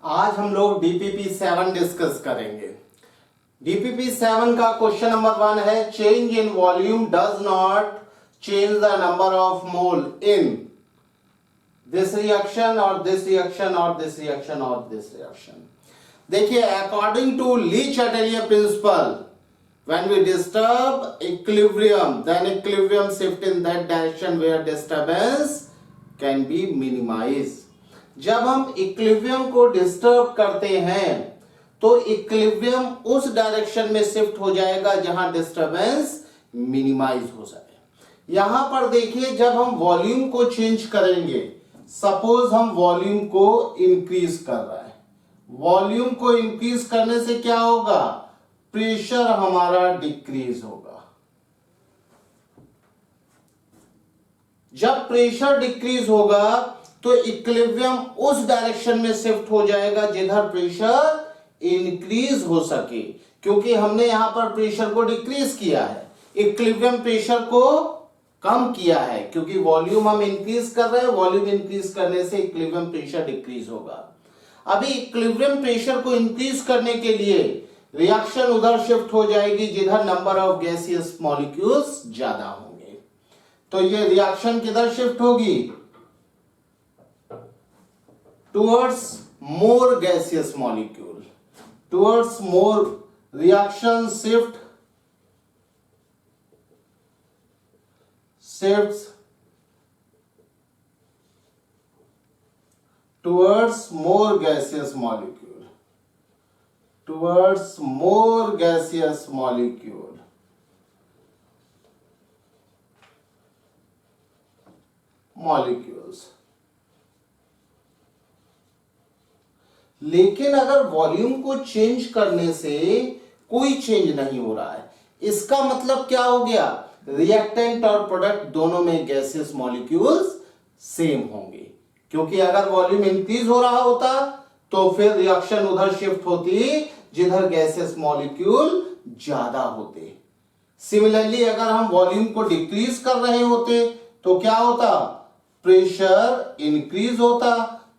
आज हम लोग डीपीपी 7 डिस्कस करेंगे। डीपीपी 7 का क्वेश्चन नंबर 1 है, change in volume does not change the number of mole in this reaction और दिस रिएक्शन और दिस रिएक्शन और दिस रिएक्शन। देखिए, according to Le Chatelier principle, when we disturb equilibrium, then equilibrium shift in that direction where disturbance can be minimized. जब हम equilibrium को disturb करते हैं तो इक्विलिब्रियम उस डायरेक्शन में शिफ्ट हो जाएगा जहां डिस्टर्बेंस मिनिमाइज हो जाए। यहां पर देखिए, जब हम वॉल्यूम को चेंज करेंगे, सपोज हम वॉल्यूम को इंक्रीज कर रहे हैं, वॉल्यूम को इंक्रीज करने से क्या होगा, प्रेशर हमारा डिक्रीज होगा। जब प्रेशर डिक्रीज होगा तो इक्विलिब्रियम उस डायरेक्शन में शिफ्ट हो जाएगा जिधर प्रेशर इंक्रीज हो सके, क्योंकि हमने यहां पर प्रेशर को डिक्रीज किया है, इक्विलिब्रियम प्रेशर को कम किया है, क्योंकि वॉल्यूम हम इंक्रीज कर रहे हैं, वॉल्यूम इंक्रीज करने से इक्विलिब्रियम प्रेशर डिक्रीज होगा। अभी इक्विलिब्रियम प्रेशर को इंक्रीज करने के लिए रिएक्शन उधर शिफ्ट हो जाएगी जिधर नंबर ऑफ गैसियस मॉलिक्यूल्स ज्यादा होंगे। तो ये रिएक्शन किधर शिफ्ट होगी, towards more gaseous molecule, towards more, reaction shifts towards more gaseous molecule, towards more gaseous molecules। लेकिन अगर वॉल्यूम को चेंज करने से कोई चेंज नहीं हो रहा है, इसका मतलब क्या हो गया, रिएक्टेंट और प्रोडक्ट दोनों में गैसियस मॉलिक्यूल्स सेम होंगे। क्योंकि अगर वॉल्यूम इंक्रीज हो रहा होता तो फिर रिएक्शन उधर शिफ्ट होती जिधर गैसेस मॉलिक्यूल ज्यादा होते। सिमिलरली अगर हम वॉल्यूम को डिक्रीज कर रहे होते तो क्या होता, प्रेशर इंक्रीज होता,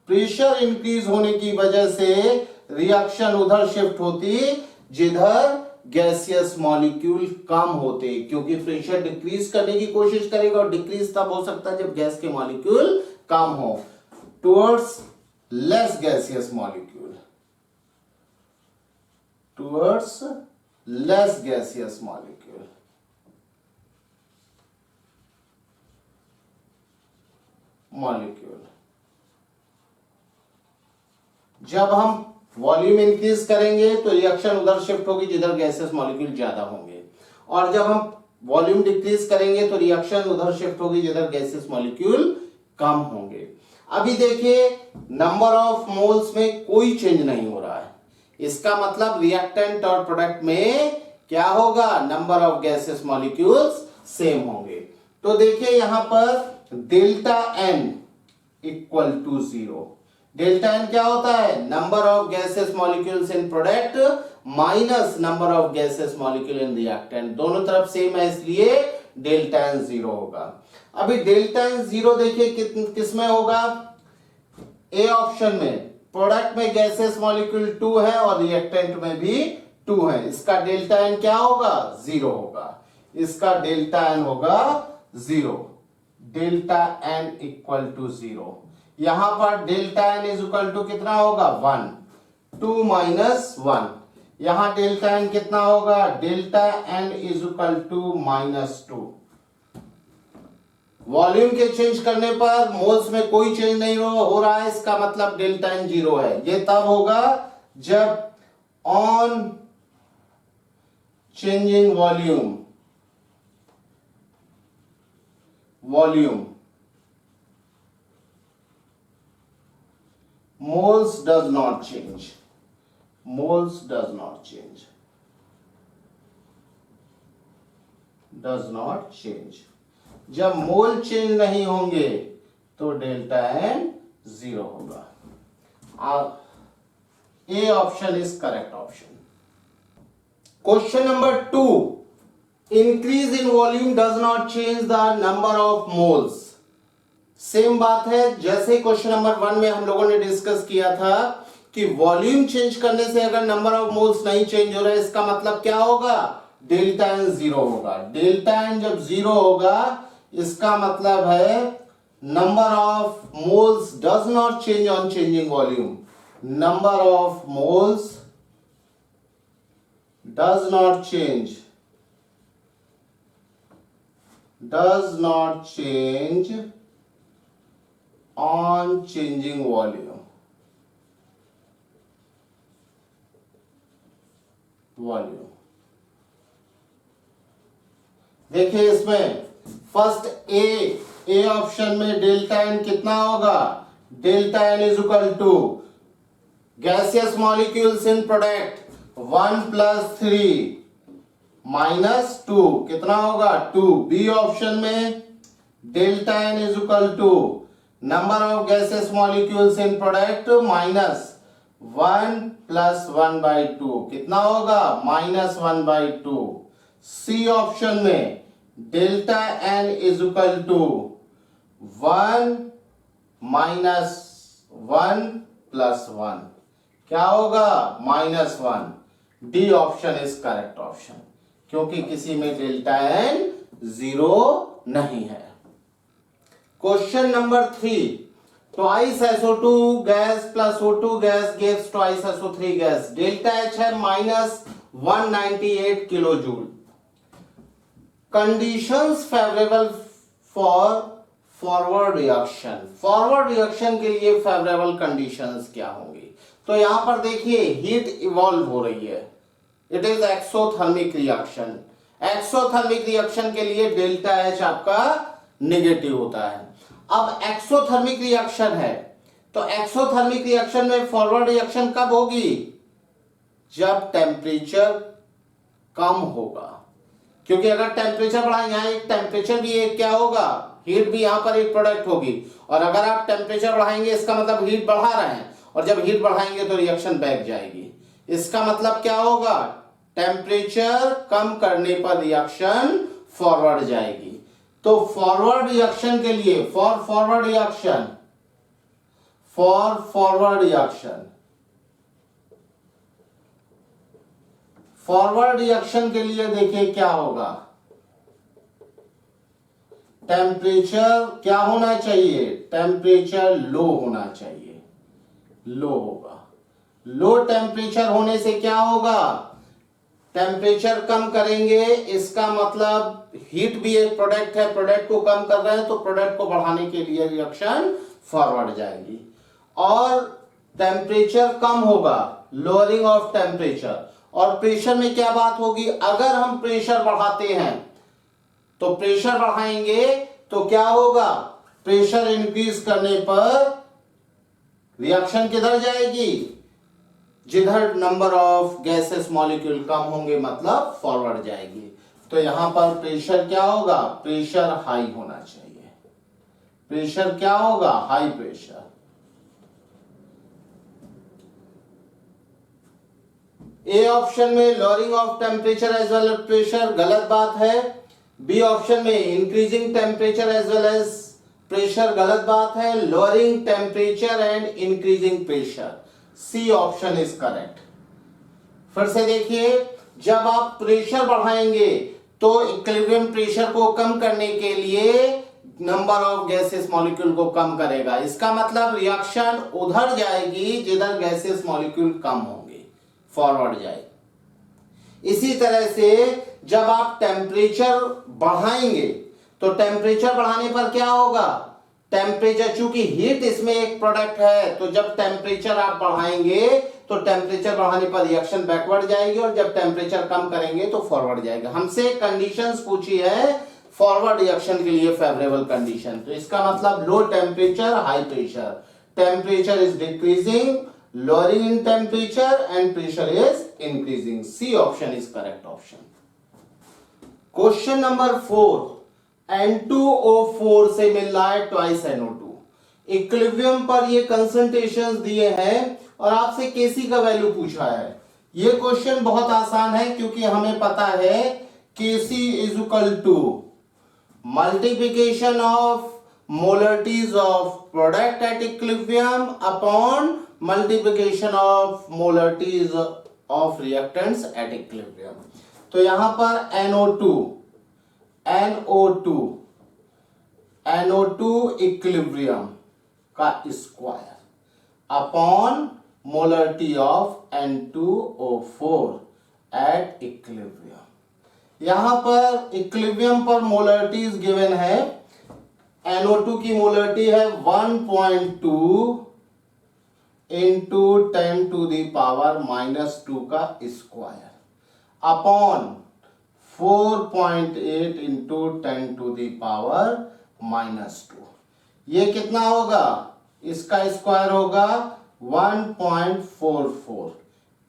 प्रेशर इंक्रीज होने की वजह से रिएक्शन उधर शिफ्ट होती जिधर गैसियस मॉलिक्यूल कम होते, क्योंकि प्रेशर डिक्रीज करने की कोशिश करेगा और डिक्रीज तब हो सकता है जब गैस के मॉलिक्यूल कम हो, towards less gaseous molecule, towards less gaseous molecule। जब हम वॉल्यूम इंक्रीज करेंगे तो रिएक्शन उधर शिफ्ट होगी जिधर गैसेस मॉलिक्यूल ज्यादा होंगे, और जब हम वॉल्यूम डिक्रीज करेंगे तो रिएक्शन उधर शिफ्ट होगी जिधर गैसेस मॉलिक्यूल कम होंगे। अभी देखिए, नंबर ऑफ मोल्स में कोई चेंज नहीं हो रहा है, इसका मतलब रिएक्टेंट और प्रोडक्ट में क्या होगा, number of gases molecules same होंगे। तो देखिए यहां पर delta N equal to 0। Delta N क्या होता है, number of gases molecules in product minus number of gases molecule in reactant, दोनों तरफ सेम है इसलिए डेल्टा एन 0 होगा। अभी डेल्टा एन 0 देखिए किस में होगा, ए ऑप्शन में, प्रोडक्ट में गैसेस मॉलिक्यूल 2 है और रिएक्टेंट में भी 2 है, इसका डेल्टा एन क्या होगा, 0 होगा, इसका डेल्टा एन होगा 0, डेल्टा एन इक्वल टू 0। यहां पर delta N is equal to कितना होगा, 1, 2 माइनस 1, यहां डेल्टा एन कितना होगा, delta N is equal to -2। Volume के चेंज करने पर मोल्स में कोई चेंज नहीं हो रहा है, इसका मतलब डेल्टा एन 0 है। ये तब होगा जब on changing volume moles does not change, moles does not change, does not change। जब मोल चेंज नहीं होंगे तो डेल्टा एन 0 होगा। A option is correct option. Question number 2, increase in volume does not change the number of moles. Same बात है जैसे question number 1 में हम लोगों ने डिस्कस किया था कि वॉल्यूम चेंज करने से अगर नंबर ऑफ मोल्स नहीं चेंज हो रहा है, इसका मतलब क्या होगा, डेल्टा एन जीरो होगा। डेल्टा एन जब जीरो होगा इसका मतलब है number of moles does not change on changing volume. Number of moles does not change on changing volume। देखिए इसमें फर्स्ट ए ऑप्शन में डेल्टा एन कितना होगा, delta N is equal to gaseous molecules in product 1 + 3 - 2 कितना होगा 2। B option में delta N is equal to number of gases molecules in product -1 + 1/2 कितना होगा -1/2। सी ऑप्शन में delta N is equal to 1 - 1 + 1 क्या होगा -1। D option is correct option, क्योंकि किसी में डेल्टा एन जीरो नहीं है। Question number 3, twice SO2 gas plus O2 gas gives twice SO3 gas। Delta H है -198 kilo joule. Conditions favourable for forward reaction. Forward reaction के लिए favourable conditions क्या होंगी, तो यहां पर देखिए हीट इवॉल्व हो रही है, it is exothermic reaction. Exothermic reaction के लिए डेल्टा H आपका नेगेटिव होता है। अब एक्सोथर्मिक रिएक्शन है, तो एक्सोथर्मिक रिएक्शन में फॉरवर्ड रिएक्शन कब होगी, जब टेम्परेचर कम होगा, क्योंकि अगर टेम्परेचर बढ़ा, यहां एक टेम्परेचर भी एक क्या होगा, हीट भी यहां पर एक प्रोडक्ट होगी, और अगर आप टेम्परेचर बढ़ाएंगे इसका मतलब हीट बढ़ा रहे हैं, और जब हीट बढ़ाएंगे तो रिएक्शन बैक जाएगी। इसका मतलब क्या होगा, टेम्परेचर कम करने पर रिएक्शन फॉरवर्ड जाएगी। तो फॉरवर्ड रिएक्शन के लिए फॉरवर्ड रिएक्शन के लिए देखिए क्या होगा, टेम्परेचर क्या होना चाहिए, टेम्परेचर लो होना चाहिए, लो होगा। लो टेम्परेचर होने से क्या होगा, टेम्परेचर कम करेंगे, इसका मतलब हीट भी एक प्रोडक्ट है, प्रोडक्ट को कम कर रहे हैं, तो प्रोडक्ट को बढ़ाने के लिए रिएक्शन फॉरवर्ड जाएगी। और टेम्परेचर कम होगा, लोअरिंग ऑफ टेम्परेचर। और प्रेशर में क्या बात होगी, अगर हम प्रेशर बढ़ाते हैं तो प्रेशर बढ़ाएंगे तो क्या होगा, प्रेशर इंक्रीज करने पर रिएक्शन किधर जाएगी, जिधर नंबर ऑफ गैसेस मॉलिक्यूल कम होंगे, मतलब फॉरवर्ड जाएगी। तो यहां पर प्रेशर क्या होगा, प्रेशर हाई होना चाहिए। प्रेशर क्या होगा, हाई प्रेशर। ए ऑप्शन में lowering of temperature as well as pressure गलत बात है। बी ऑप्शन में increasing temperature as well as pressure गलत बात है। Lowering temperature and increasing pressure, C option is correct. फिर से देखिए, जब आप प्रेशर बढ़ाएंगे तो इक्विलिब्रियम प्रेशर को कम करने के लिए नंबर ऑफ गैसेस मॉलिक्यूल को कम करेगा। इसका मतलब रिएक्शन उधर जाएगी जिधर गैसेस मॉलिक्यूल कम होंगे, फॉरवर्ड जाएगी। इसी तरह से जब आप टेम्परेचर बढ़ाएंगे तो टेम्परेचर बढ़ाने पर क्या होगा, टेम्परेचर, चूंकि हीट इसमें एक प्रोडक्ट है, तो जब टेम्परेचर आप बढ़ाएंगे तो टेम्परेचर बढ़ाने पर रिएक्शन बैकवर्ड जाएगी, और जब टेम्परेचर कम करेंगे तो फॉरवर्ड जाएगा। हमसे कंडीशंस पूछी है फॉरवर्ड रिएक्शन के लिए फेवरेबल कंडीशन, तो इसका मतलब low temperature high pressure, temperature is decreasing, lowering in temperature and pressure is increasing। C option is correct option। Question number 4, N2O4 से मिल रहा है ट्वाइस NO2। इक्विलिब्रियम पर ये कंसंट्रेशंस दिए हैं और आपसे Kc का वैल्यू पूछा है। ये क्वेश्चन बहुत आसान है क्योंकि हमें पता है Kc is equal to multiplication of molarities of product at equilibrium upon multiplication of molarities of reactants at equilibrium. तो यहां पर NO2 इक्विलिब्रियम का square upon molarity of N2O4 at equilibrium. यहां पर इक्विलिब्रियम पर मोलरिटीज गिवन है। NO2 की molarity है 1.2 इंटू 10 टू द पावर -2 का square upon 4.8 into 10 to the power -2। ये कितना होगा? इसका स्क्वायर होगा 1.44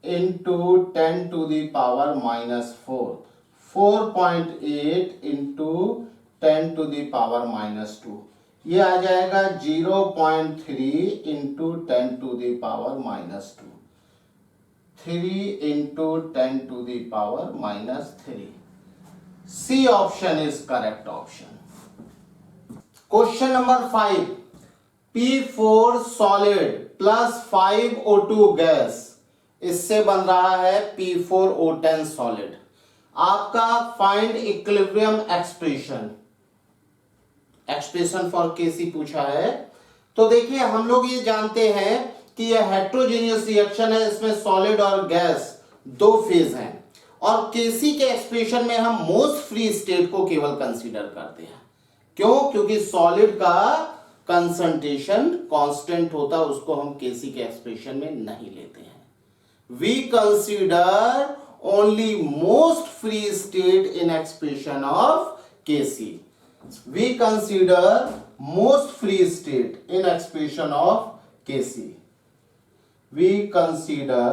into 10 to the power -4, 4.8 into 10 to the power -2। ये आ जाएगा 0.3 into 10 to the power -2, 3 into 10 to the power -3। C option is correct option. Question number 5, P4 solid plus 5O2 gas, इससे बन रहा है P4O10 सॉलिड। आपका find equilibrium expression for केसी पूछा है। तो देखिए हम लोग ये जानते हैं कि यह हेट्रोजेनियस रिएक्शन है, इसमें सॉलिड और गैस दो फेज हैं, और केसी के एक्सप्रेशन में हम मोस्ट फ्री स्टेट को केवल कंसीडर करते हैं। क्यों? क्योंकि सॉलिड का कंसंट्रेशन कांस्टेंट होता है, उसको हम केसी के एक्सप्रेशन में नहीं लेते हैं। We consider only most free state in expression of KC. We consider most free state in expression of Kc. We consider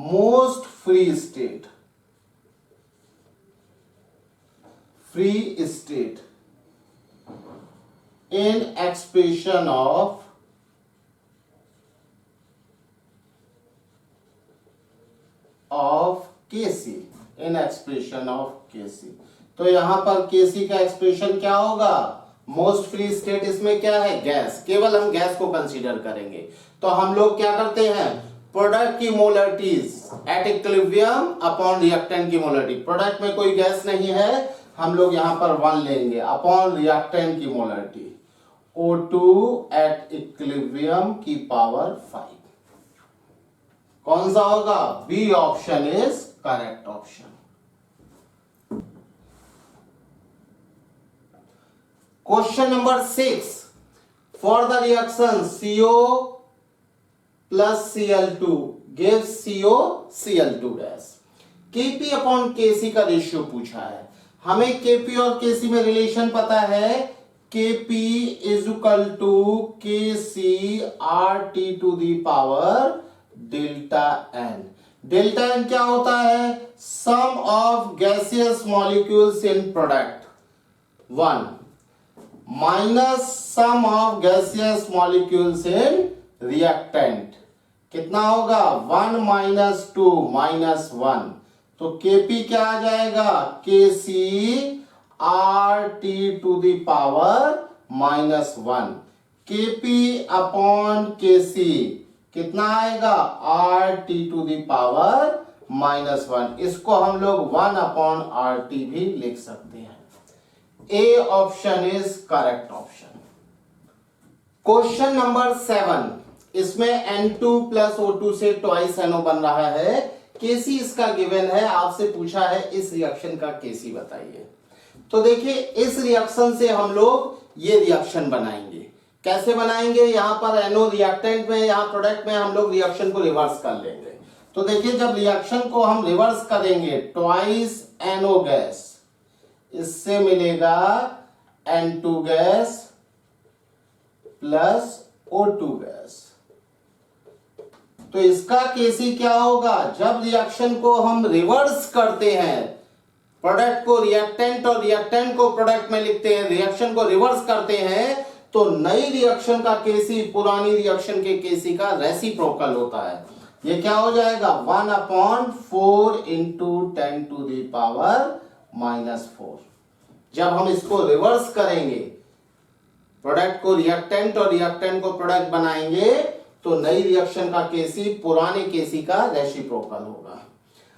most free state in expression of Kc, in expression of Kc। तो यहां पर केसी का expression क्या होगा? Most free state इसमें क्या है? Gas. केवल हम गैस को कंसीडर करेंगे। तो हम लोग क्या करते हैं? प्रोडक्ट की मोलरिटीज एट इक्विलिब्रियम अपॉन रिएक्टेंट की मोलरिटी। प्रोडक्ट में कोई गैस नहीं है, हम लोग यहां पर 1 लेंगे अपॉन रिएक्टेंट की मोलरिटी O2 एट इक्विलिब्रियम की पावर 5। कौन सा होगा? B option is correct option. Question number 6, for the reaction CO plus Cl2 gives COCl2 gas, Kp upon Kc का रेशियो पूछा है। हमें Kp और Kc में रिलेशन पता है, Kp is equal to Kc RT to the power delta n। Delta n क्या होता है? Sum of gaseous molecules in product 1 minus sum of gaseous molecules in reactant. कितना होगा? 1 माइनस 2 माइनस 1। तो Kp क्या आ जाएगा? Kc RT to the power -1। Kp upon Kc कितना आएगा? RT to the power -1। इसको हम लोग 1 अपॉन RT भी लिख सकते हैं। A option is correct option. Question number 7, इसमें N2 प्लस O2 से ट्वाइस NO बन रहा है। केसी इसका गिवन है, आपसे पूछा है इस रिएक्शन का केसी बताइए। तो देखिए इस रिएक्शन से हम लोग ये रिएक्शन बनाएंगे। कैसे बनाएंगे? यहां पर NO रिएक्टेंट में, यहां प्रोडक्ट में हम लोग रिएक्शन को रिवर्स कर लेंगे। तो देखिए जब रिएक्शन को हम रिवर्स करेंगे, ट्वाइस NO गैस, इससे मिलेगा N2 gas plus O2 gas. तो इसका केसी क्या होगा? जब रिएक्शन को हम रिवर्स करते हैं, प्रोडक्ट को रिएक्टेंट और रिएक्टेंट को प्रोडक्ट में लिखते हैं, रिएक्शन को रिवर्स करते हैं, तो नई रिएक्शन का केसी पुरानी रिएक्शन के केसी का रेसिप्रोकल होता है। ये क्या हो जाएगा? 1/4 इंटू 10 टू दी पावर -4। जब हम इसको रिवर्स करेंगे, प्रोडक्ट को रिएक्टेंट और रिएक्टेंट को प्रोडक्ट बनाएंगे, तो नई रिएक्शन का केसी पुराने केसी का रेसिप्रोकल होगा।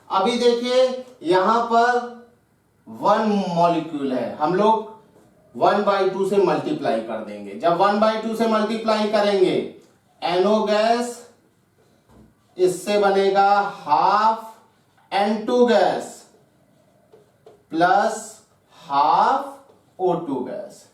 अभी देखिए यहां पर 1 मॉलिक्यूल है, हम लोग 1/2 से मल्टीप्लाई कर देंगे। जब 1/2 से मल्टीप्लाई करेंगे, NO गैस इससे बनेगा half N2 gas plus half O2 gas.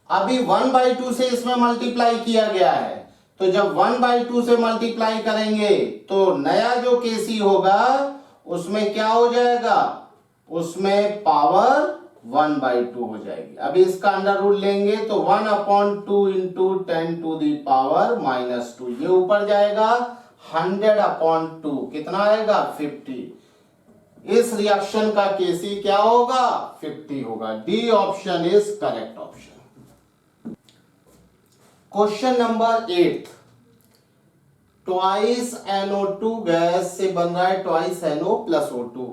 अभी 1/2 से इसमें मल्टीप्लाई किया गया है, तो जब 1/2 से मल्टीप्लाई करेंगे तो नया जो केसी होगा उसमें क्या हो जाएगा, उसमें पावर 1/2 हो जाएगी। अभी इसका अंडर रूट लेंगे तो 1/2 इंटू 10 टू दी पावर -2, ये ऊपर जाएगा 100/2, कितना आएगा 50। इस रिएक्शन का केसी क्या होगा 50 होगा। D option is correct option. Question number 8, twice NO2 gas से बन रहा है ट्वाइस NO प्लस O2।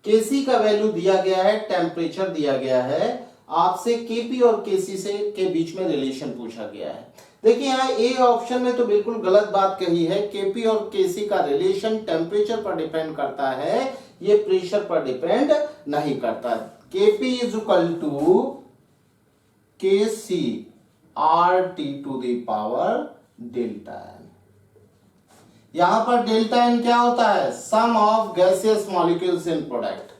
केसी का वैल्यू दिया गया है, टेम्परेचर दिया गया है, आपसे केपी और केसी से के बीच में रिलेशन पूछा गया है। देखिए यहाँ ए ऑप्शन में तो बिल्कुल गलत बात कही है। केपी और केसी का रिलेशन टेम्परेचर पर डिपेंड करता है, ये प्रेशर पर डिपेंड नहीं करता। KP is equal to KC RT to the power delta N. यहां पर डेल्टा एन क्या होता है, sum of gaseous molecules in product.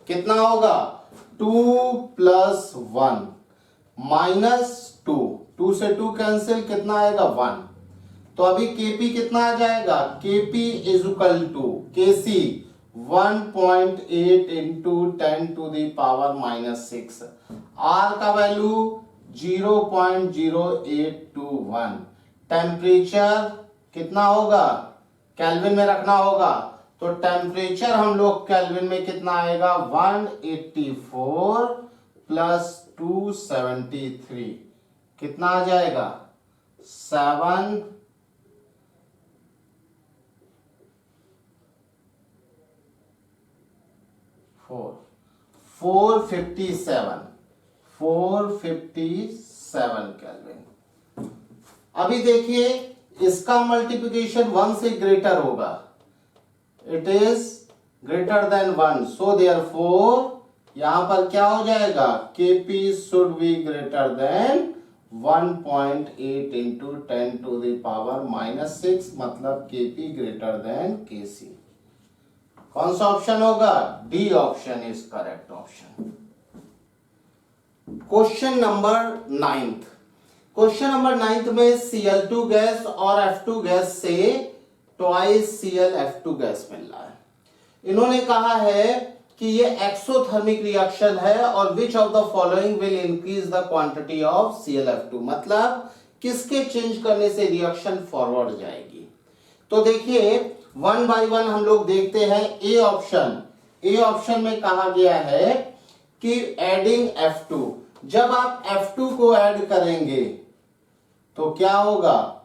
कितना होगा 2 + 1 -2, 2 से 2 कैंसिल, कितना आएगा 1। तो अभी केपी कितना आ जाएगा, KP is equal to KC 1.8 into 10 to the power -6। R का वैल्यू 0.0821। टेम्परेचर कितना होगा, केल्विन में रखना होगा, तो टेम्परेचर हम लोग केल्विन में कितना आएगा 184 प्लस 273, कितना आ जाएगा 457 केल्विन। अभी देखिए इसका मल्टीप्लिकेशन 1 से ग्रेटर होगा, it is greater than 1, so therefore यहां पर क्या हो जाएगा, KP should be greater than 1.8 into 10 to the power -6, मतलब केपी ग्रेटर देन केसी। कौन सा ऑप्शन होगा, D option is correct option. Question number 9th, question number 9th में Cl2 गैस और F2 गैस से ट्वाइस ClF2 गैस मिल रहा है। इन्होंने कहा है कि ये एक्सोथर्मिक रिएक्शन है और which of the following will increase the quantity of ClF2, मतलब किसके चेंज करने से रिएक्शन फॉरवर्ड जाएगी। तो देखिए 1 by 1 हम लोग देखते हैं। ए ऑप्शन में कहा गया है कि एडिंग F2, जब आप F2 को ऐड करेंगे तो क्या होगा,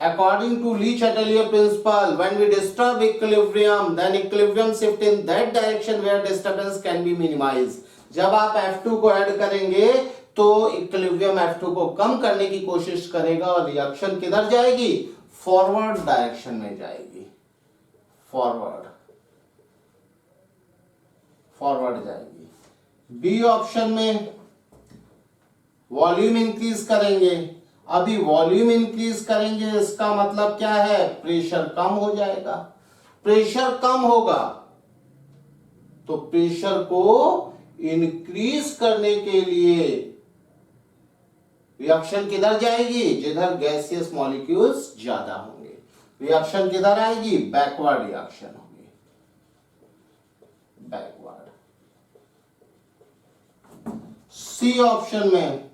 according to Lee-Chatelier principle, when we disturb equilibrium, then equilibrium shift in that direction where disturbance can be minimized। जब आप F2 को ऐड करेंगे तो इक्विलिब्रियम F2 को कम करने की कोशिश करेगा और रिएक्शन किधर जाएगी, फॉरवर्ड डायरेक्शन में जाएगी, फॉरवर्ड जाएगी। बी ऑप्शन में वॉल्यूम इंक्रीज करेंगे। अभी वॉल्यूम इंक्रीज करेंगे इसका मतलब क्या है, प्रेशर कम हो जाएगा। प्रेशर कम होगा तो प्रेशर को इंक्रीज करने के लिए रिएक्शन किधर जाएगी, जिधर गैसियस मॉलिक्यूल्स ज्यादा होंगे। रिएक्शन किधर आएगी, बैकवर्ड रिएक्शन होगी, बैकवर्ड। सी ऑप्शन में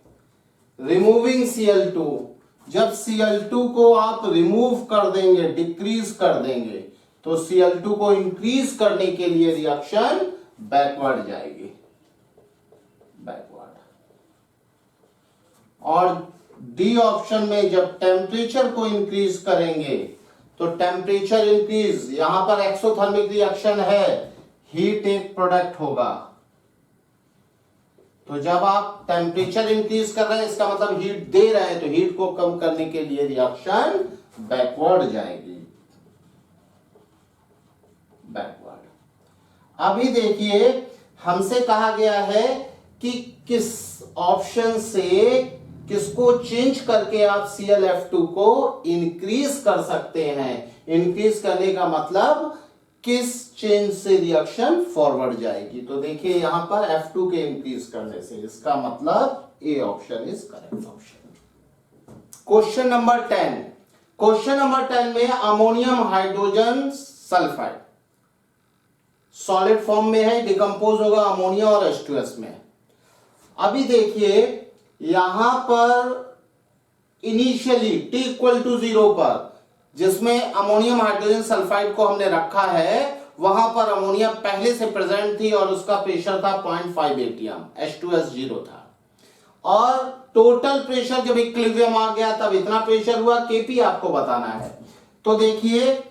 रिमूविंग Cl2, जब Cl2 को आप रिमूव कर देंगे, डिक्रीज कर देंगे, तो Cl2 को इंक्रीज करने के लिए रिएक्शन बैकवर्ड जाएगी, बैकवर्ड। और डी ऑप्शन में जब टेम्परेचर को इंक्रीज करेंगे तो टेम्परेचर इंक्रीज, यहां पर एक्सोथर्मिक रिएक्शन है, हीट एक प्रोडक्ट होगा, तो जब आप टेम्परेचर इंक्रीज कर रहे हैं इसका मतलब हीट दे रहे हैं, तो हीट को कम करने के लिए रिएक्शन बैकवर्ड जाएगी, बैकवर्ड। अभी देखिए हमसे कहा गया है कि किस ऑप्शन से किसको चेंज करके आप ClF2 को इंक्रीज कर सकते हैं। इंक्रीज करने का मतलब किस चेंज से रिएक्शन फॉरवर्ड जाएगी। तो देखिए यहां पर F2 के इंक्रीज करने से, इसका मतलब A option is correct option. Question number 10, question number 10 में ammonium hydrogen sulphide solid form में है, डिकम्पोज होगा अमोनिया और H2S में। अभी देखिए यहां पर इनिशियली t इक्वल टू 0 पर जिसमें अमोनियम हाइड्रोजन सल्फाइड को हमने रखा है, वहां पर अमोनिया पहले से प्रेजेंट थी और उसका प्रेशर था 0.5 atm, H2S 0 था। और टोटल प्रेशर जब इक्विलिब्रियम आ गया तब इतना प्रेशर हुआ, Kp आपको बताना है। तो देखिए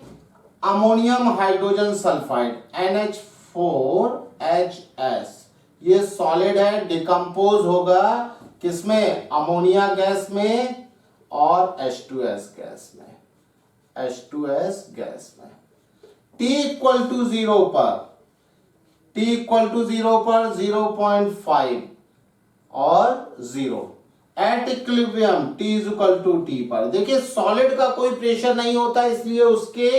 अमोनियम हाइड्रोजन सल्फाइड NH4HS ये सॉलिड है, डिकम्पोज होगा किसमें, अमोनिया गैस में और H2S गैस में, H2S गैस में। T इक्वल टू 0 पर, T इक्वल टू 0 पर 0.5 और 0 at equilibrium T is equal to T पर। देखिए सॉलिड का कोई प्रेशर नहीं होता, इसलिए उसके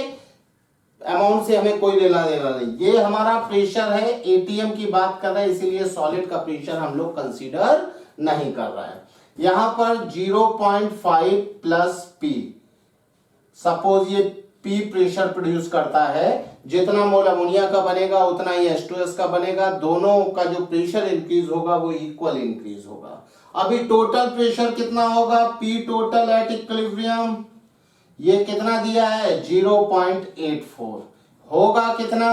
अमाउंट से हमें कोई लेना देना नहीं। ये हमारा प्रेशर है, एटीएम की बात कर रहे हैं, इसीलिए सॉलिड का प्रेशर हम लोग कंसीडर नहीं कर रहे हैं। यहां पर 0.5 प्लस P, सपोज ये P प्रेशर प्रोड्यूस करता है, जितना मोल अमोनिया का बनेगा उतना ही H2S का बनेगा, दोनों का जो प्रेशर इंक्रीज होगा वो इक्वल इंक्रीज होगा। अभी टोटल प्रेशर कितना होगा, P टोटल एट इक्विलिब्रियम, ये कितना दिया है 0.84, होगा कितना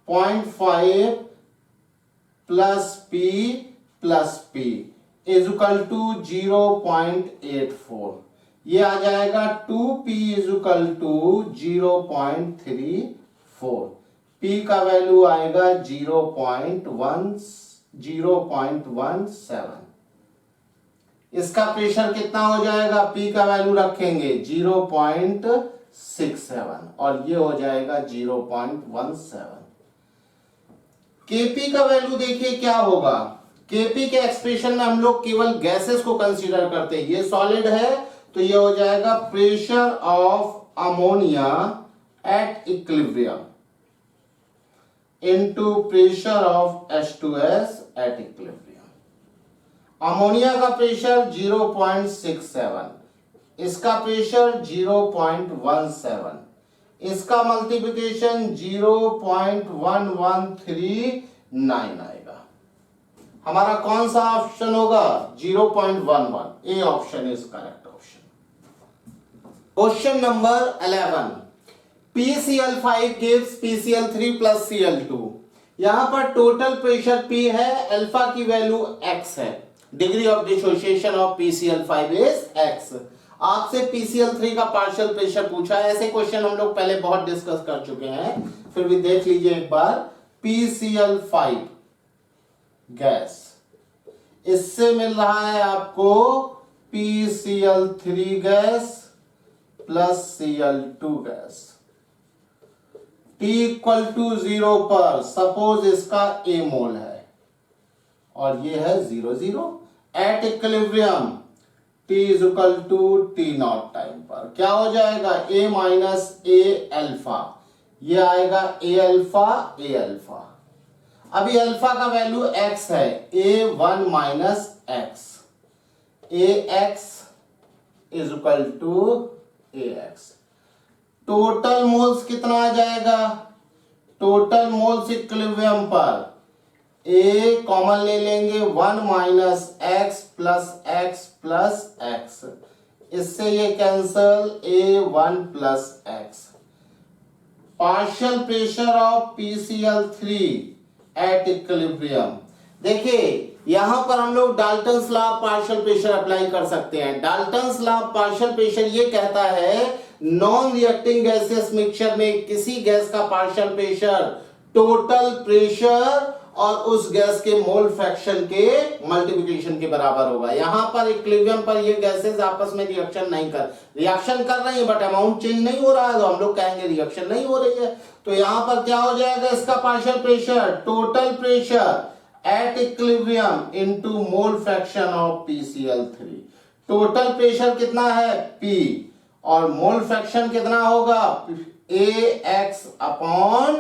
0.5 plus P is equal to 0.84, ये आ जाएगा 2P is equal to 0.34, P का वैल्यू आएगा 0.17। इसका प्रेशर कितना हो जाएगा, P का वैल्यू रखेंगे 0.67 और ये हो जाएगा 0.17। Kp का वैल्यू देखिए क्या होगा, Kp के एक्सप्रेशन में हम लोग केवल गैसेस को कंसीडर करते हैं, ये सॉलिड है तो ये हो जाएगा pressure of ammonia at equilibrium into pressure of H2S at equilibrium. Ammonia का प्रेशर 0.67, इसका प्रेशर 0.17, इसका मल्टीप्लिकेशन 0.1139 आएगा। हमारा कौन सा ऑप्शन होगा 0.11, A option is correct option. Question number 11, PCl5 gives PCl3 plus Cl2। यहां पर टोटल प्रेशर P है, अल्फा की वैल्यू x है, degree of dissociation of PCl5 is x। आपसे PCl3 का पार्शियल प्रेशर पूछा है, ऐसे क्वेश्चन हम लोग पहले बहुत डिस्कस कर चुके हैं, फिर भी देख लीजिए एक बार। PCl5 गैस, इससे मिल रहा है आपको PCl3 gas plus Cl2 gas. T equal to 0 पर सपोज इसका A मोल है और ये है 0 at equilibrium T is equal to T0 time पर क्या हो जाएगा A माइनस A अल्फा, ये आएगा A अल्फा। अभी अल्फा का वैल्यू x है, A1 minus x, AX is equal to AX। Total moles कितना आ जाएगा, टोटल मोल्स इक्विलिब्रियम पर A कॉमन ले लेंगे 1 माइनस x प्लस x, इससे ये cancel A1 plus x। Partial pressure of PCl3 at equilibrium, देखिए यहां पर हम लोग Dalton's law of partial pressure apply कर सकते हैं। Dalton's law of partial pressure ये कहता है नॉन रिएक्टिंग गैसेस मिक्सचर में किसी गैस का पार्शियल प्रेशर टोटल प्रेशर और उस गैस के मोल फ्रैक्शन के मल्टीप्लिकेशन के बराबर होगा। यहां पर इक्विलिब्रियम पर ये गैसेस आपस में रिएक्शन कर रही है, बट अमाउंट चेंज नहीं हो रहा है, तो हम लोग कहेंगे रिएक्शन नहीं हो रही है। तो यहां पर क्या हो जाएगा, इसका partial pressure, total pressure at equilibrium into mole fraction of PCl3। Total pressure कितना है P और मोल फ्रैक्शन कितना होगा AX upon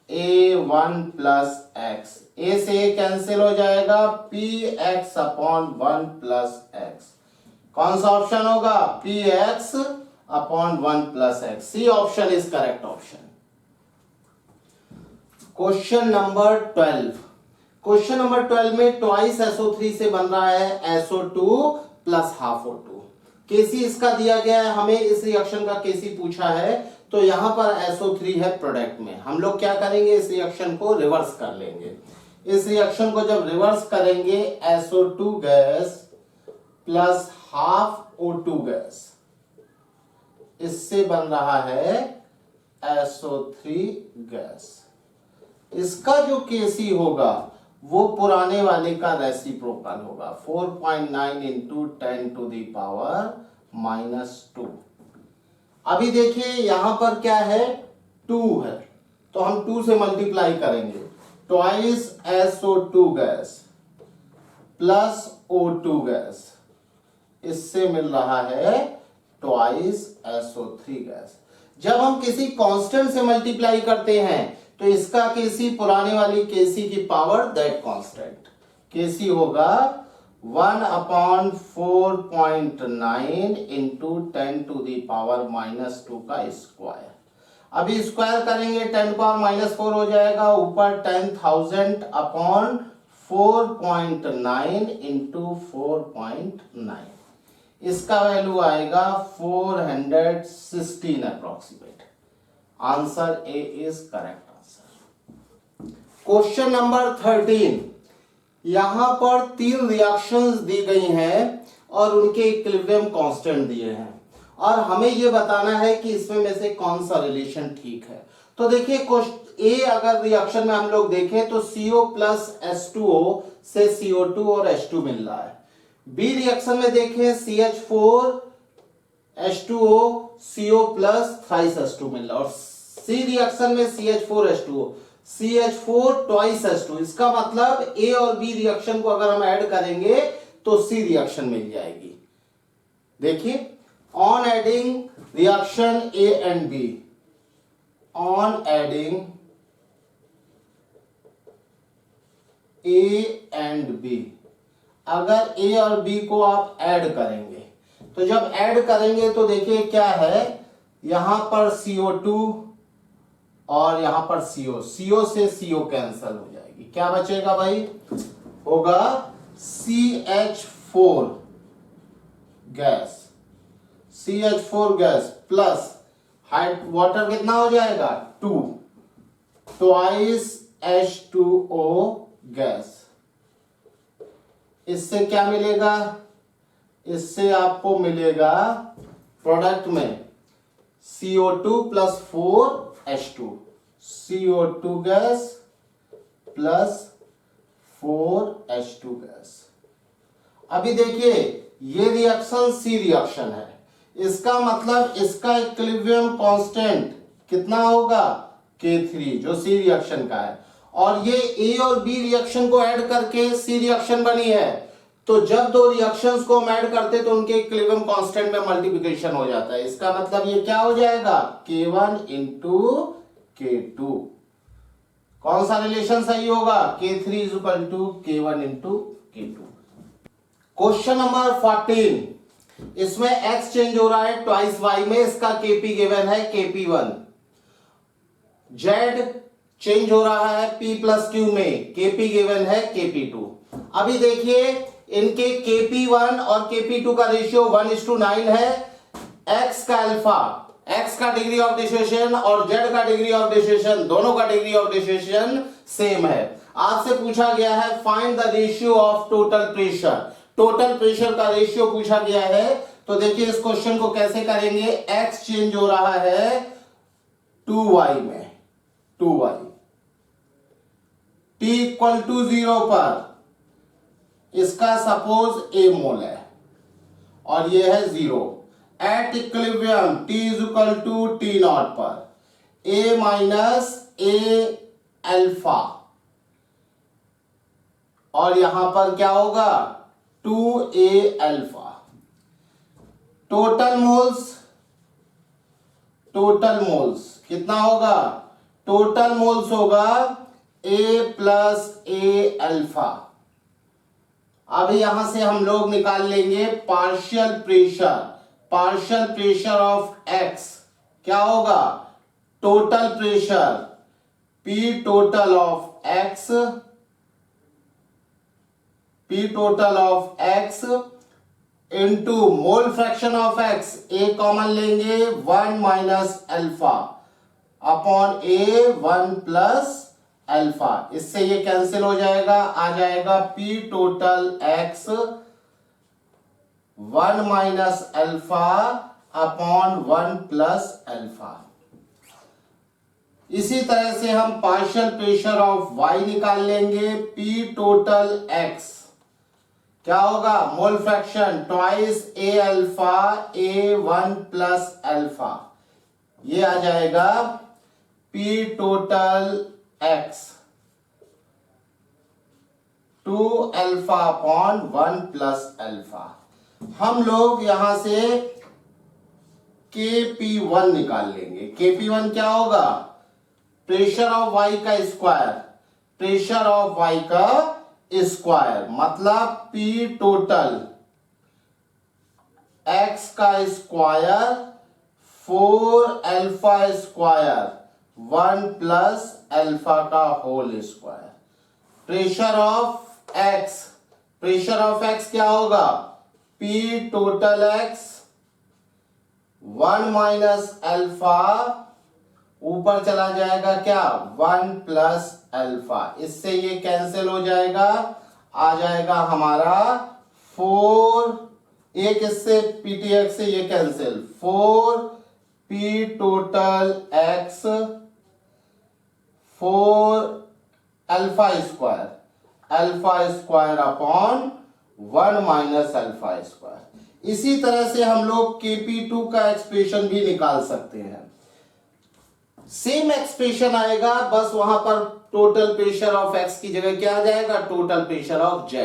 A1 plus x। A से A कैंसिल हो जाएगा, PX अपॉन 1 प्लस x। कौन सा ऑप्शन होगा, PX upon 1 plus x। C option is correct option. Question number 12। Question number 12 में ट्वाइस SO3 से बन रहा है SO2 प्लस हाफ O2। केसी इसका दिया गया है, हमें इस रिएक्शन का केसी पूछा है। तो यहां पर SO3 है प्रोडक्ट में, हम लोग क्या करेंगे, इस रिएक्शन को रिवर्स कर लेंगे। इस रिएक्शन को जब रिवर्स करेंगे, SO2 gas plus half O2 gas, इससे बन रहा है SO3 गैस। इसका जो केसी होगा वो पुराने वाले का रेसिप्रोकल होगा, 4.9 इंटू 10 टू दी पावर -2। अभी देखिए यहां पर क्या है, 2 है, तो हम 2 से मल्टीप्लाई करेंगे। Twice SO2 gas plus O2 gas, इससे मिल रहा है ट्वाइस SO3 गैस। जब हम किसी कांस्टेंट से मल्टीप्लाई करते हैं तो इसका केसी पुराने वाली केसी की पावर दैट कांस्टेंट, केसी होगा 1 upon 4.9 into 10 to the power -2 का स्क्वायर। अभी स्क्वायर करेंगे 10 पावर -4 हो जाएगा, ऊपर 10,000 अपॉन 4.9 इंटू 4.9, इसका वैल्यू आएगा 416 approximate. Answer A is correct answer. Question number 13। यहां पर 3 रिएक्शंस दी गई हैं और उनके इक्विलिब्रियम कांस्टेंट दिए हैं और हमें यह बताना है कि इसमें में से कौन सा रिलेशन ठीक है। तो देखिए ए अगर रिएक्शन में हम लोग देखें तो CO प्लस H2O से CO2 और H2 मिल रहा है। बी रिएक्शन में देखें CH4 H2O CO plus thrice H2 मिल रहा है, और सी रिएक्शन में CH4 H2O CH4 twice H2। इसका मतलब ए और बी रिएक्शन को अगर हम ऐड करेंगे तो सी रिएक्शन मिल जाएगी। देखिए, on adding reaction A and B, on adding A and B, अगर ए और बी को आप ऐड करेंगे तो जब ऐड करेंगे तो देखिए क्या है, यहां पर CO2 और यहां पर CO से CO कैंसल हो जाएगी, क्या बचेगा भाई, होगा CH4 gas, CH4 gas plus water कितना हो जाएगा 2, ट्वाइस H2O गैस। इससे क्या मिलेगा, इससे आपको मिलेगा प्रोडक्ट में CO2 plus 4H2, CO2 gas plus 4H2 gas. अभी देखिए ये रिएक्शन सी रिएक्शन है, इसका मतलब इसका इक्विलिब्रियम कांस्टेंट कितना होगा K3 जो सी रिएक्शन का है, और ये ए और बी रिएक्शन को ऐड करके सी रिएक्शन बनी है। तो जब दो रिएक्शंस को हम ऐड करते तो उनके इक्विलिब्रियम कांस्टेंट में मल्टीप्लिकेशन हो जाता है। इसका मतलब ये क्या हो जाएगा K1 इंटू K2। कौन सा रिलेशन सही होगा, K3 is equal to K1 into K2। Question number 14। इसमें x चेंज हो रहा है ट्वाइस y में, इसका Kp गिवन है Kp1। z चेंज हो रहा है P प्लस Q में, Kp गिवन है Kp2। अभी देखिए इनके Kp1 और Kp2 का रेशियो 1:9 है। x का अल्फा, x का डिग्री ऑफ डिसोसिएशन और z का डिग्री ऑफ डिसोसिएशन, दोनों का डिग्री ऑफ डिसोसिएशन सेम है। आपसे पूछा गया है find the ratio of total pressure, total pressure का रेशियो पूछा गया है। तो देखिए इस क्वेश्चन को कैसे करेंगे, x चेंज हो रहा है 2y में, 2y t इक्वल टू 0 पर इसका सपोज a मोल है और ये है 0। At equilibrium t is equal to t not पर a माइनस a अल्फा, और यहां पर क्या होगा 2a अल्फा। टोटल मोल्स कितना होगा, टोटल मोल्स होगा a प्लस a अल्फा। अब यहां से हम लोग निकाल लेंगे पार्शियल प्रेशर ऑफ x। क्या होगा, total pressure P total of x into mole fraction of x, a common लेंगे 1 minus alpha upon a 1 plus alpha. इससे ये कैंसिल हो जाएगा, आ जाएगा P total x 1 minus alpha upon 1 plus alpha. इसी तरह से हम पार्शियल प्रेशर ऑफ y निकाल लेंगे। P टोटल x क्या होगा, mole fraction twice a alpha a 1 plus alpha, ये आ जाएगा P total x 2 alpha upon 1 plus alpha. हम लोग यहां से Kp1 निकाल लेंगे। Kp1 क्या होगा, प्रेशर ऑफ y का स्क्वायर, मतलब P टोटल x का square 4 alpha square 1 plus alpha का whole square. Pressure of x क्या होगा, P total x 1 minus alpha, ऊपर चला जाएगा क्या 1 प्लस अल्फा। इससे ये कैंसिल हो जाएगा, आ जाएगा हमारा 4, एक इससे ptx से ये cancel, 4 P total x 4 alpha square upon 1 minus alpha square. इसी तरह से हम लोग Kp2 का एक्सप्रेशन भी निकाल सकते हैं। सेम एक्सप्रेशन आएगा, बस वहां पर टोटल प्रेशर ऑफ x की जगह क्या आ जाएगा, टोटल प्रेशर ऑफ z।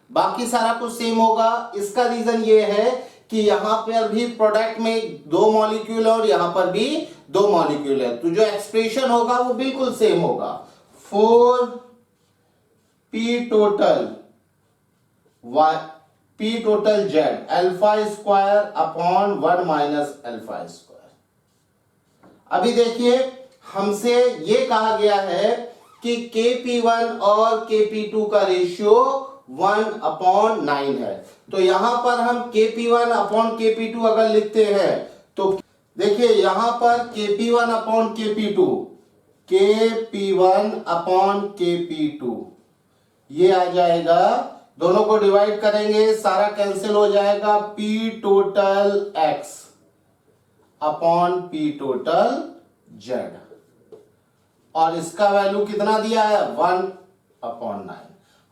बाकी सारा कुछ सेम होगा। इसका रीजन ये है कि यहां पर भी प्रोडक्ट में 2 मॉलिक्यूल है और यहां पर भी 2 मॉलिक्यूल है, तो जो एक्सप्रेशन होगा वो बिल्कुल सेम होगा। 4 P total z alpha square upon 1 minus alpha square. अभी देखिए, हमसे ये कहा गया है कि Kp1 और Kp2 का रेशियो 1/9 है, तो यहां पर हम Kp1 अपॉन Kp2 अगर लिखते हैं तो देखिए यहां पर Kp1 अपॉन Kp2 ये आ जाएगा, दोनों को डिवाइड करेंगे सारा कैंसिल हो जाएगा, P total x upon P total z, और इसका वैल्यू कितना दिया है 1/9।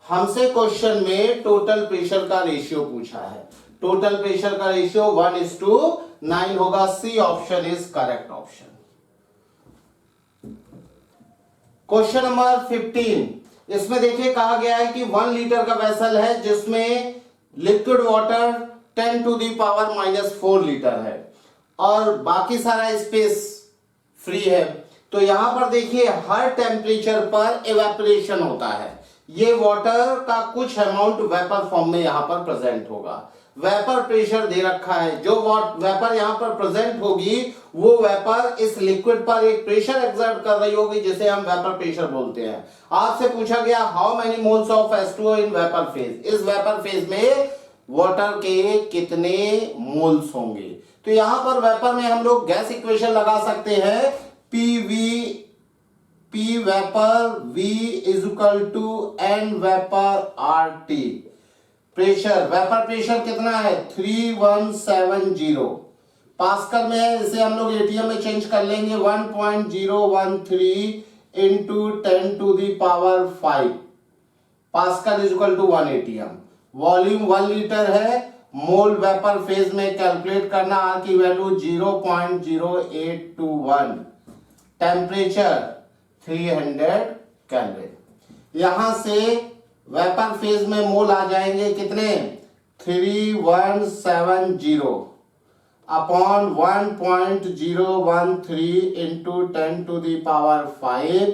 हमसे क्वेश्चन में टोटल प्रेशर का रेशियो पूछा है, टोटल प्रेशर का रेशियो 1:9 होगा। C option is correct option. Question number 15, इसमें देखिए कहा गया है कि 1 लीटर का वेसल है जिसमें liquid water 10 to the power -4 litre है और बाकी सारा स्पेस फ्री है। तो यहां पर देखिए हर टेम्परेचर पर एवेपोरेशन होता है, ये वाटर का कुछ अमाउंट वेपर फॉर्म में यहां पर प्रेजेंट होगा। वेपर प्रेशर दे रखा है, जो वेपर यहां पर प्रेजेंट होगी वो वेपर इस लिक्विड पर एक प्रेशर एक्सर्ट कर रही होगी जिसे हम वेपर प्रेशर बोलते हैं। आपसे पूछा गया how many moles of H2O in vapour phase, इस वेपर फेज में वाटर के कितने मोल्स होंगे। तो यहां पर वेपर में हम लोग गैस इक्वेशन लगा सकते हैं, P vapour V is equal to N vapour RT। Pressure, vapour pressure कितना है 3170 पास्कल में है, इसे हम लोग एटीएम में चेंज कर लेंगे 1.013 into 10 to the power 5 pascal is equal to 1 atm। Volume 1 litre है, मोल वेपर फेज में कैलकुलेट करना, आर की वैल्यू 0.0821, टेम्परेचर 300 केल्विन। यहां से वेपर फेज में मोल आ जाएंगे कितने 3170 upon 1.013 into 10 to the power 5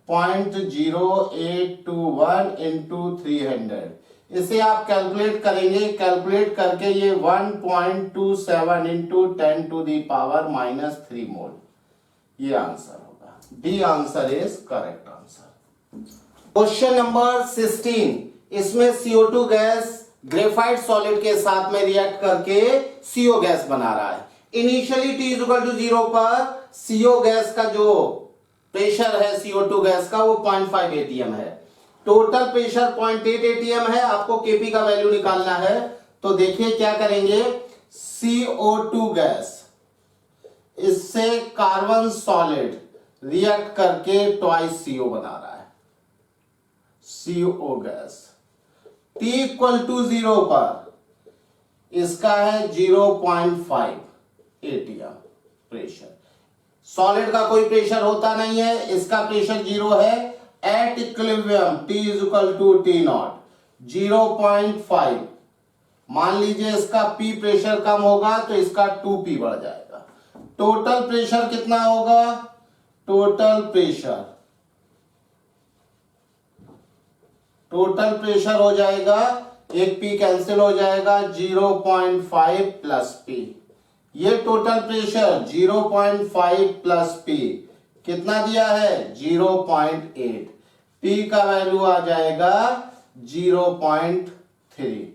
0.0821 into 300। इसे आप कैलकुलेट करेंगे, कैलकुलेट करके ये 1.27 into 10 to the power -3 mole, ये आंसर होगा। D answer is correct answer. Question number 16, इसमें CO2 गैस ग्रेफाइट सॉलिड के साथ में रिएक्ट करके CO गैस बना रहा है। Initially T is equal to 0 पर CO गैस का जो प्रेशर है CO2 गैस का वो 0.5 atm है। टोटल प्रेशर 0.8 atm है। आपको Kp का वैल्यू निकालना है, तो देखिए क्या करेंगे, CO2 गैस इससे कार्बन सॉलिड रिएक्ट करके ट्वाइस CO बना रहा है, CO gas. T equal to 0 पर इसका है 0.5 atm प्रेशर। सॉलिड का कोई प्रेशर होता नहीं है, इसका प्रेशर 0 है। At equilibrium T is equal to T0 0.5। मान लीजिए इसका P प्रेशर कम होगा तो इसका 2P बढ़ जाएगा। टोटल प्रेशर कितना होगा, टोटल प्रेशर हो जाएगा, एक P कैंसिल हो जाएगा, 0.5 प्लस P। ये टोटल प्रेशर 0.5 प्लस P कितना दिया है 0.8। P का वैल्यू आ जाएगा 0.3।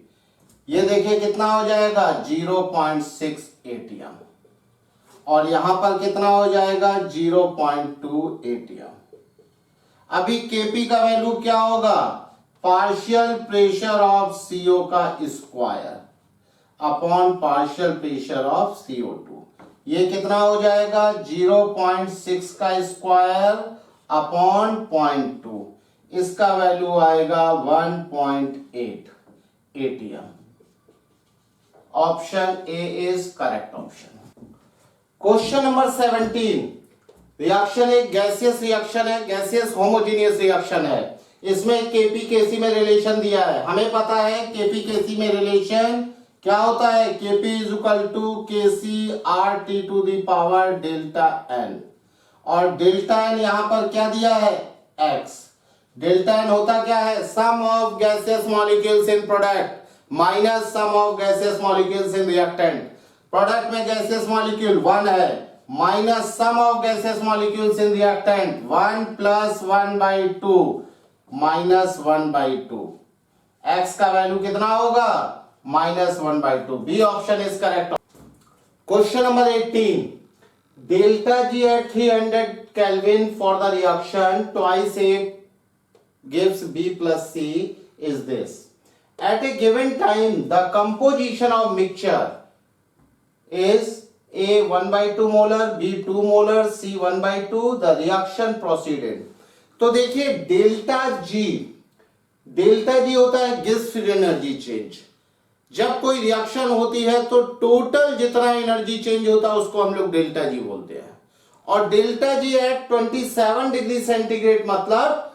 ये देखिए कितना हो जाएगा 0.6 atm, और यहां पर कितना हो जाएगा 0.2 atm। अभी Kp का वैल्यू क्या होगा, पार्शियल प्रेशर ऑफ CO का square upon partial pressure of CO2। ये कितना हो जाएगा 0.6 का स्क्वायर अपॉन 0.2, इसका वैल्यू आएगा 1.8 atm। Option A is correct option. Question number 17, reaction एक गैसियस रिएक्शन है, गैसियस होमोजेनियस रिएक्शन है। इसमें Kp Kc में रिलेशन दिया है। हमें पता है Kp Kc में रिलेशन क्या होता है, Kp is equal to Kc RT to the power delta n, और डेल्टा n यहां पर क्या दिया है x। डेल्टा n होता क्या है, sum of gaseous molecules in product minus sum of gaseous molecules in reactant. Product में गैसियस मॉलिक्यूल 1 है, minus sum of gaseous molecules in reactant 1 plus 1/2 minus 1/2। x का वैल्यू कितना होगा -1/2। B option is correct. Question number 18, delta G at 300 Kelvin for the reaction twice A gives B plus C is this. At a given time the composition of mixture is A 1/2 molar, B 2 molar, C 1/2, the reaction proceeded। तो देखिए delta G होता है gas free energy change. जब कोई reaction होती है तो total जितना एनर्जी चेंज होता है उसको हम लोग डेल्टा G बोलते हैं। और delta G at 27 degree centigrade मतलब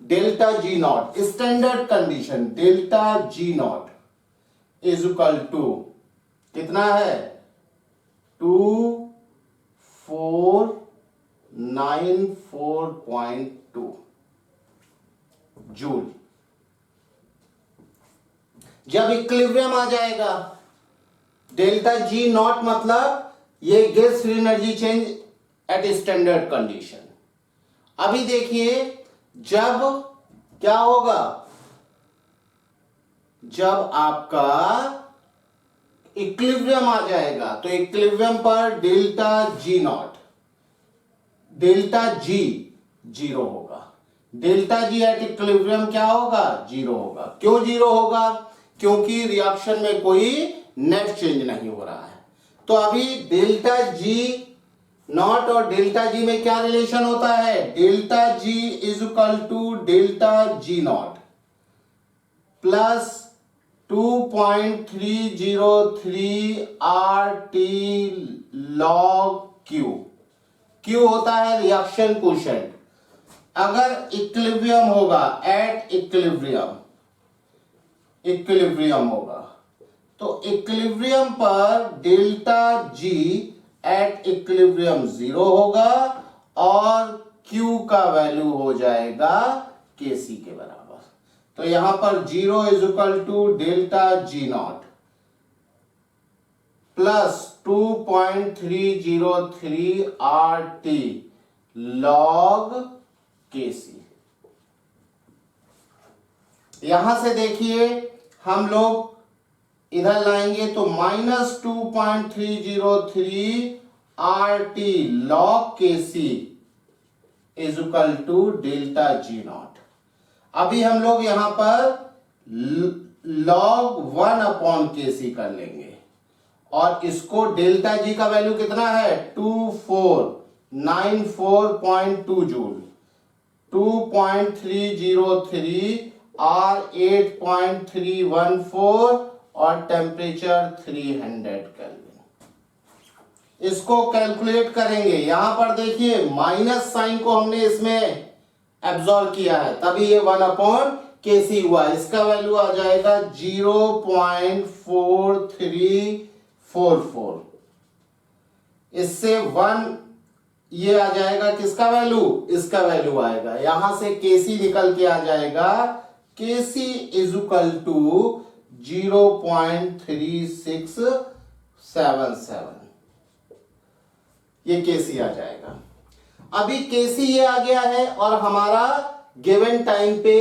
delta G naught, standard condition delta G naught is equal to कितना है 2494.2 जूल। जब इक्विलिब्रियम आ जाएगा डेल्टा G नॉट मतलब ये gas free energy change at standard condition. अभी देखिए जब क्या होगा, जब आपका इक्विलिब्रियम आ जाएगा तो इक्विलिब्रियम पर delta G not, delta G 0 होगा। डेल्टा G एट इक्विलिब्रियम क्या होगा 0 होगा। क्यों 0 होगा, क्योंकि रिएक्शन में कोई नेट चेंज नहीं हो रहा है। तो अभी डेल्टा G नॉट और डेल्टा जी में क्या रिलेशन होता है? Delta G is equal to delta G not plus 2.303 R T log Q. Q होता है रिएक्शन कोशेंट। अगर इक्विलिब्रियम होगा, एट इक्विलिब्रियम होगा, तो इक्विलिब्रियम पर डेल्टा जी एट इक्विलिब्रियम 0 होगा और Q का वैल्यू हो जाएगा Kc के बराबर। तो यहां पर 0 is equal to delta G not plus 2.303 R T log Kc। यहां से देखिए हम लोग इधर लाएंगे तो -2.303 R T log Kc is equal to delta G not. अभी हम लोग यहां पर log 1 अपॉन Kc कर लेंगे और इसको डेल्टा जी का वैल्यू कितना है? 2494.2 जूल, 2.303 और 8.314 और टेम्परेचर 300 केल्विन। इसको कैलकुलेट करेंगे। यहां पर देखिए माइनस साइन को हमने इसमें एब्सॉर्ब किया है, तभी ये 1 अपॉन Kc हुआ। इसका वैल्यू आ जाएगा 0.4344। इससे 1 ये आ जाएगा किसका वैल्यू? इसका वैल्यू आएगा। यहां से Kc निकल के आ जाएगा Kc इज इक्वल टू 0.3677। ये Kc आ जाएगा। अभी Kc ये आ गया है और हमारा गिवन टाइम पे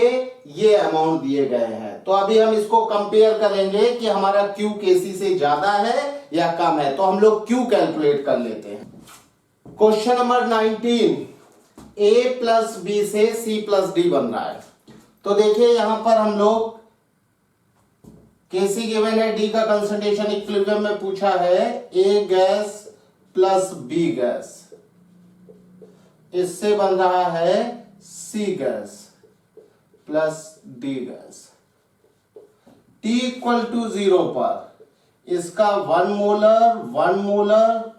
ये अमाउंट दिए गए हैं। तो अभी हम इसको कंपेयर करेंगे कि हमारा Q Kc से ज्यादा है या कम है। तो हम लोग Q कैलकुलेट कर लेते हैं। Question number 19, A plus B से C प्लस डी बन रहा है। तो देखिए यहां पर हम लोग Kc गिवन है, D का कंसंट्रेशन इक्विलिब्रियम में पूछा है, A gas plus B gas, इससे बन रहा है C gas plus D gas. T equal to 0 पर इसका 1 molar, 1 molar,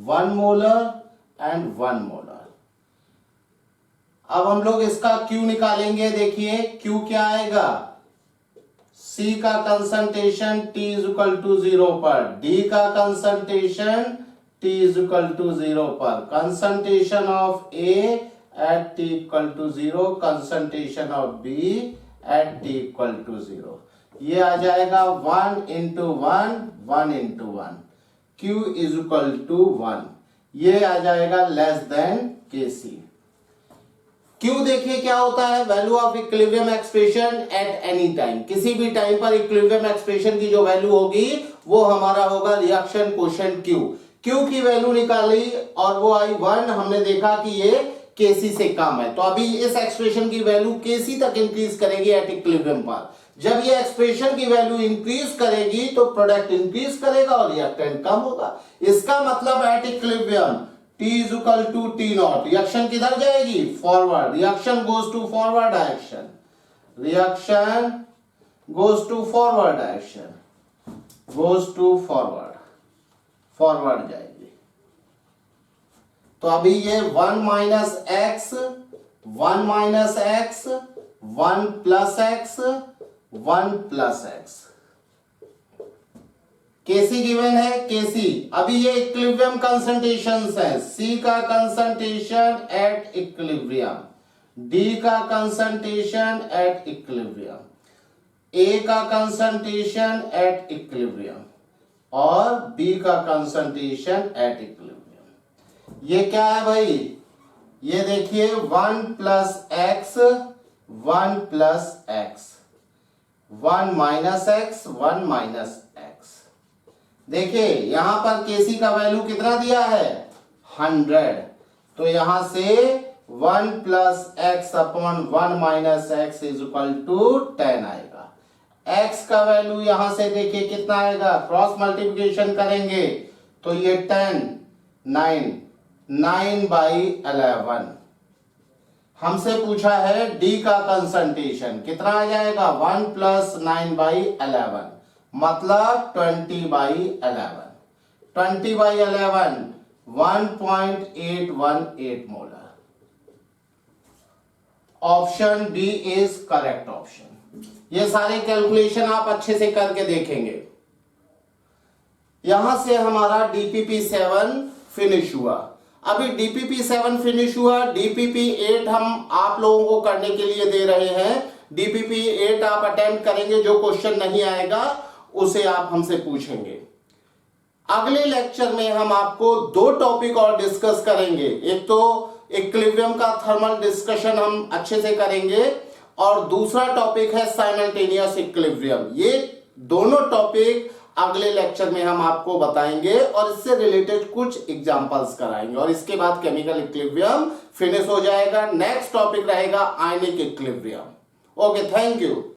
1 molar and 1 molar. अब हम लोग इसका Q निकालेंगे। देखिए Q क्या आएगा? C का concentration T is equal to 0 पर, D का concentration T is equal to 0 पर, concentration of A at T equal to 0, concentration of B at T equal to 0। ये आ जाएगा 1 into 1, 1 into 1, Q is equal to 1। ये आ जाएगा less than Kc। Q देखिए क्या होता है? Value of equilibrium expression at any time. किसी भी टाइम पर इक्विलिब्रियम एक्सप्रेशन की जो वैल्यू होगी वो हमारा होगा रिएक्शन कोशेंट Q। Q की वैल्यू निकाली और वो आई 1। हमने देखा कि ये Kc से कम है, तो अभी इस एक्सप्रेशन की वैल्यू Kc तक इंक्रीज करेगी एट इक्विलिब्रियम पर। जब ये एक्सप्रेशन की वैल्यू इंक्रीज करेगी तो प्रोडक्ट इंक्रीज करेगा और रिएक्टेंट कम होगा। इसका मतलब at equilibrium T is equal to T not, reaction किधर जाएगी? Forward. Reaction goes to forward direction, reaction goes to forward direction, goes to forward, forward जाएगी। तो अभी ये 1 minus X, 1 minus X, 1 plus X, 1 plus X. Kc given है, Kc। अभी ये equilibrium concentrations है। C का कंसंट्रेशन एट इक्विलिब्रियम, D का कंसंट्रेशन एट इक्विलिब्रियम, A का कंसंट्रेशन एट इक्विलिब्रियम और B का कंसंट्रेशन एट इक्विलिब्रियम। ये क्या है भाई? ये देखिए 1 plus X, 1 plus X, 1 minus X, 1 minus x. देखिए यहां पर Kc का वैल्यू कितना दिया है? 100। तो यहां से 1 plus X upon 1 minus X is equal to 10 आएगा। x का वैल्यू यहां से देखिए कितना आएगा? क्रॉस मल्टीप्लिकेशन करेंगे तो ये 10, 9, 9/11। हमसे पूछा है डी का कंसंट्रेशन कितना आ जाएगा 1 + 9/11 मतलब 20/11। 20/11 1.818 मोलर। Option B is correct option. ये सारे कैलकुलेशन आप अच्छे से करके देखेंगे। यहां से हमारा DPP-7 फिनिश हुआ। अभी DPP-7 फिनिश हुआ, DPP-8 हम आप लोगों को करने के लिए दे रहे हैं। DPP-8 आप अटेम्प्ट करेंगे, जो क्वेश्चन नहीं आएगा उसे आप हमसे पूछेंगे। अगले लेक्चर में हम आपको 2 टॉपिक और डिस्कस करेंगे। एक तो इक्विलिब्रियम का थर्मल डिस्कशन हम अच्छे से करेंगे और दूसरा टॉपिक है साइमल्टेनियस इक्विलिब्रियम। ये दोनों टॉपिक अगले लेक्चर में हम आपको बताएंगे और इससे रिलेटेड कुछ एग्जांपल्स कराएंगे और इसके बाद केमिकल इक्विलिब्रियम फिनिश हो जाएगा। नेक्स्ट टॉपिक रहेगा ionic equilibrium. Okay, thank you.